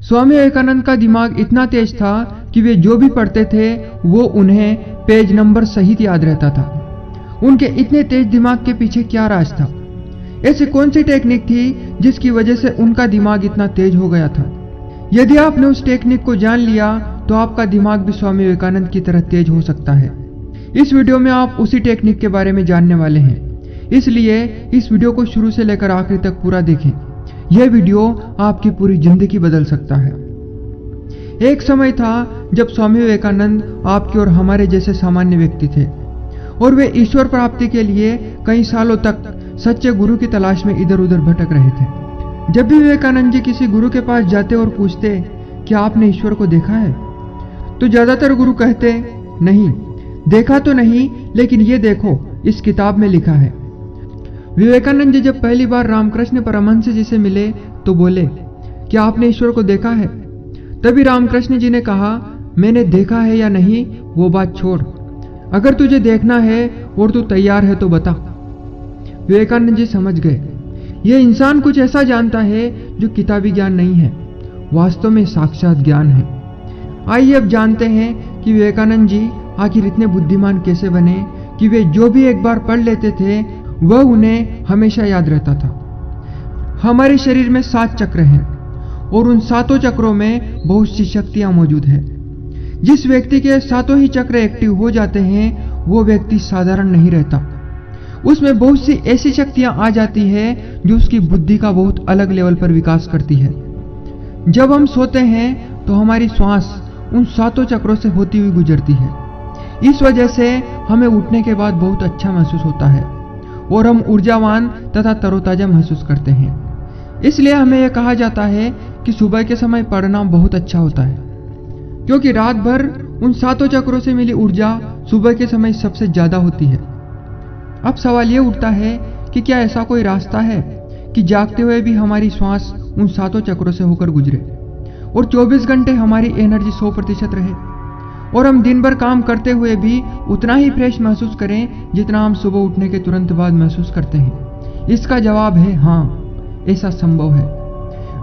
स्वामी विवेकानंद का दिमाग इतना तेज था कि वे जो भी पढ़ते थे वो उन्हें पेज नंबर सहित याद रहता था। उनके इतने तेज दिमाग के पीछे क्या राज था? ऐसी कौन सी टेक्निक थी जिसकी वजह से उनका दिमाग इतना तेज हो गया था? यदि आपने उस टेक्निक को जान लिया तो आपका दिमाग भी स्वामी विवेकानंद की तरह तेज हो सकता है। इस वीडियो में आप उसी टेक्निक के बारे में जानने वाले हैं, इसलिए इस वीडियो को शुरू से लेकर आखिर तक पूरा देखें। यह वीडियो आपकी पूरी जिंदगी बदल सकता है। एक समय था जब स्वामी विवेकानंद आपके और हमारे जैसे सामान्य व्यक्ति थे और वे ईश्वर प्राप्ति के लिए कई सालों तक सच्चे गुरु की तलाश में इधर उधर भटक रहे थे। जब भी विवेकानंद जी किसी गुरु के पास जाते और पूछते क्या आपने ईश्वर को देखा है, तो ज्यादातर गुरु कहते नहीं, देखा तो नहीं, लेकिन ये देखो इस किताब में लिखा है। विवेकानंद जी जब पहली बार रामकृष्ण परमहंस जी से मिले तो बोले, क्या आपने ईश्वर को देखा है? तभी रामकृष्ण जी ने कहा, मैंने देखा है या नहीं वो बात छोड़, अगर तुझे देखना है और तू तैयार है तो बता। विवेकानंद जी समझ गए, यह इंसान कुछ ऐसा जानता है जो किताबी ज्ञान नहीं है, वास्तव में साक्षात ज्ञान है। आइए अब जानते हैं कि विवेकानंद जी आखिर इतने बुद्धिमान कैसे बने कि वे जो भी एक बार पढ़ लेते थे वह उन्हें हमेशा याद रहता था। हमारे शरीर में 7 चक्र हैं और उन 7 चक्रों में बहुत सी शक्तियां मौजूद है। जिस व्यक्ति के 7 ही चक्र एक्टिव हो जाते हैं वो व्यक्ति साधारण नहीं रहता। उसमें बहुत सी ऐसी शक्तियां आ जाती है जो उसकी बुद्धि का बहुत अलग लेवल पर विकास करती है। जब हम सोते हैं तो हमारी श्वास उन 7 चक्रों से होती हुई गुजरती है। इस वजह से हमें उठने के बाद बहुत अच्छा महसूस होता है और हम ऊर्जावान तथा तरोताजा महसूस करते हैं। इसलिए हमें यह कहा जाता है कि सुबह के समय पढ़ना बहुत अच्छा होता है, क्योंकि रात भर उन 7 चक्रों से मिली ऊर्जा सुबह के समय सबसे ज्यादा होती है। अब सवाल यह उठता है कि क्या ऐसा कोई रास्ता है कि जागते हुए भी हमारी श्वास उन 7 चक्रों से होकर गुजरे और 24 घंटे हमारी एनर्जी 100% रहे और हम दिन भर काम करते हुए भी उतना ही फ्रेश महसूस करें जितना हम सुबह उठने के तुरंत बाद महसूस करते हैं? इसका जवाब है हाँ, ऐसा संभव है।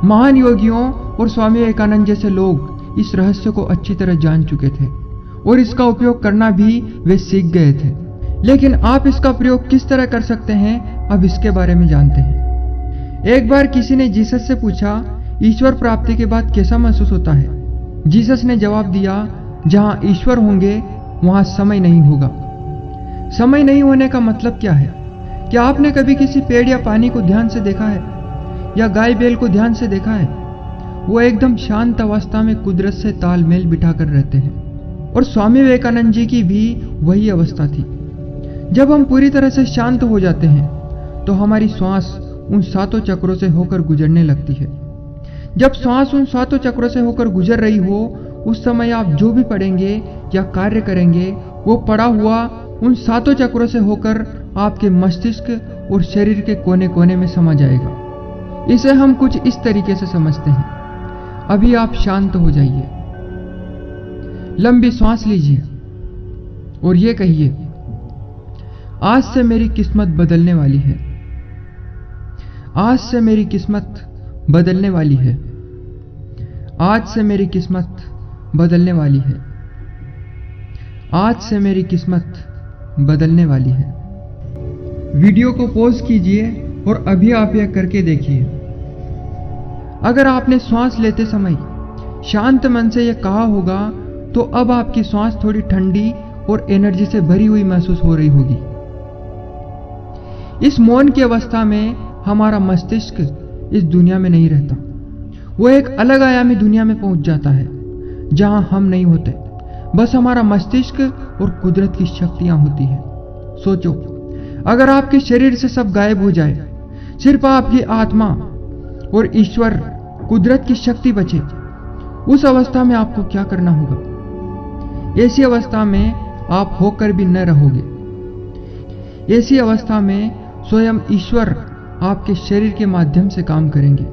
महान योगियों और स्वामी विवेकानंद जैसे लोग इस रहस्य को अच्छी तरह जान चुके थे और इसका उपयोग करना भी वे सीख गए थे। लेकिन आप इसका प्रयोग किस तरह कर सकते हैं, अब इसके बारे में जानते हैं। एक बार किसी ने जीसस से पूछा, ईश्वर प्राप्ति के बाद कैसा महसूस होता है? जीसस ने जवाब दिया, जहां ईश्वर होंगे वहां समय नहीं होगा। समय नहीं होने का मतलब क्या है? क्या आपने कभी किसी पेड़ या पानी को ध्यान से देखा है या गाय बैल को ध्यान से देखा है? वो एकदम शांत अवस्था में कुदरत से तालमेल बिठाकर रहते हैं और स्वामी विवेकानंद जी की भी वही अवस्था थी। जब हम पूरी तरह से शांत हो जाते हैं तो हमारी श्वास उन 7 चक्रों से होकर गुजरने लगती है। जब श्वास उन 7 चक्रों से होकर गुजर रही हो उस समय आप जो भी पढ़ेंगे या कार्य करेंगे वो पड़ा हुआ उन 7 चक्रों से होकर आपके मस्तिष्क और शरीर के कोने कोने में समा जाएगा। इसे हम कुछ इस तरीके से समझते हैं। अभी आप शांत हो जाइए, लंबी सांस लीजिए और ये कहिए, आज से मेरी किस्मत बदलने वाली है। आज से मेरी किस्मत बदलने वाली है। आज से मेरी किस्मत बदलने वाली है। आज से मेरी किस्मत बदलने वाली है। वीडियो को पॉज कीजिए और अभी आप यह करके देखिए। अगर आपने श्वास लेते समय शांत मन से यह कहा होगा तो अब आपकी श्वास थोड़ी ठंडी और एनर्जी से भरी हुई महसूस हो रही होगी। इस मौन की अवस्था में हमारा मस्तिष्क इस दुनिया में नहीं रहता, वो एक अलग आयामी दुनिया में पहुंच जाता है जहां हम नहीं होते, बस हमारा मस्तिष्क और कुदरत की शक्तियां होती है। सोचो, अगर आपके शरीर से सब गायब हो जाए, सिर्फ आपकी आत्मा और ईश्वर कुदरत की शक्ति बचे, उस अवस्था में आपको क्या करना होगा? ऐसी अवस्था में आप होकर भी न रहोगे। ऐसी अवस्था में स्वयं ईश्वर आपके शरीर के माध्यम से काम करेंगे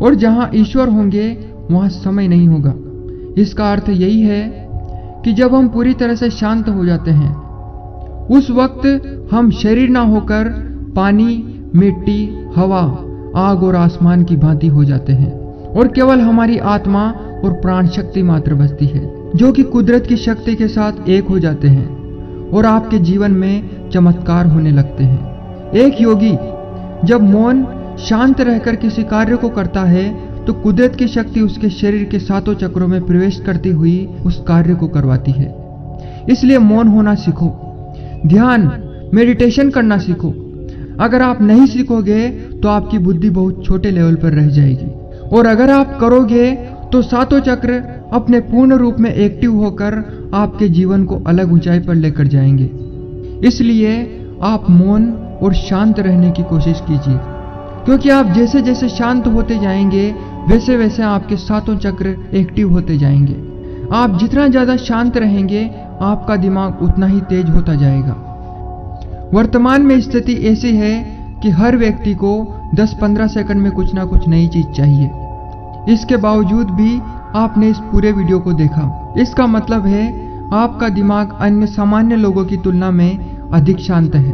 और जहां ईश्वर होंगे वहां समय नहीं होगा। इसका अर्थ यही है कि जब हम पूरी तरह से शांत हो जाते हैं उस वक्त हम शरीर ना होकर पानी, मिट्टी, हवा, आग और आसमान की भांति हो जाते हैं और केवल हमारी आत्मा और प्राण शक्ति मात्र बचती है, जो कि कुदरत की शक्ति के साथ एक हो जाते हैं और आपके जीवन में चमत्कार होने लगते हैं। एक योगी जब मौन शांत रहकर किसी कार्य को करता है तो कुदरत की शक्ति उसके शरीर के सातों चक्रों में प्रवेश करती हुई उस कार्य को करवाती है। इसलिए मौन होना सीखो, ध्यान मेडिटेशन करना सीखो। अगर आप नहीं सीखोगे तो आपकी बुद्धि बहुत छोटे लेवल पर रह जाएगी, और अगर आप करोगे तो सातों चक्र अपने पूर्ण रूप में एक्टिव होकर आपके जीवन को अलग ऊंचाई पर लेकर जाएंगे। इसलिए आप मौन और शांत रहने की कोशिश कीजिए, क्योंकि आप जैसे जैसे शांत होते जाएंगे वैसे वैसे आपके सातों चक्र एक्टिव होते जाएंगे। आप जितना ज्यादा शांत रहेंगे आपका दिमाग उतना ही तेज होता जाएगा। वर्तमान में स्थिति ऐसी है कि हर व्यक्ति को 10-15 सेकंड में कुछ ना कुछ नई चीज चाहिए। इसके बावजूद भी आपने इस पूरे वीडियो को देखा, इसका मतलब है आपका दिमाग अन्य सामान्य लोगों की तुलना में अधिक शांत है।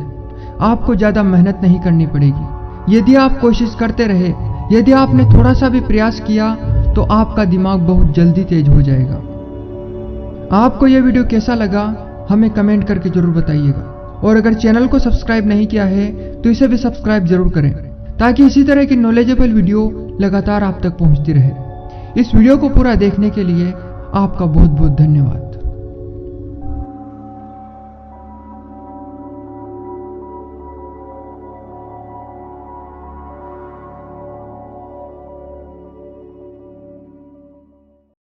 आपको ज्यादा मेहनत नहीं करनी पड़ेगी। यदि आप कोशिश करते रहे, यदि आपने थोड़ा सा भी प्रयास किया तो आपका दिमाग बहुत जल्दी तेज हो जाएगा। आपको यह वीडियो कैसा लगा हमें कमेंट करके जरूर बताइएगा, और अगर चैनल को सब्सक्राइब नहीं किया है तो इसे भी सब्सक्राइब जरूर करें, ताकि इसी तरह की नॉलेजेबल वीडियो लगातार आप तक पहुंचती रहे। इस वीडियो को पूरा देखने के लिए आपका बहुत बहुत धन्यवाद।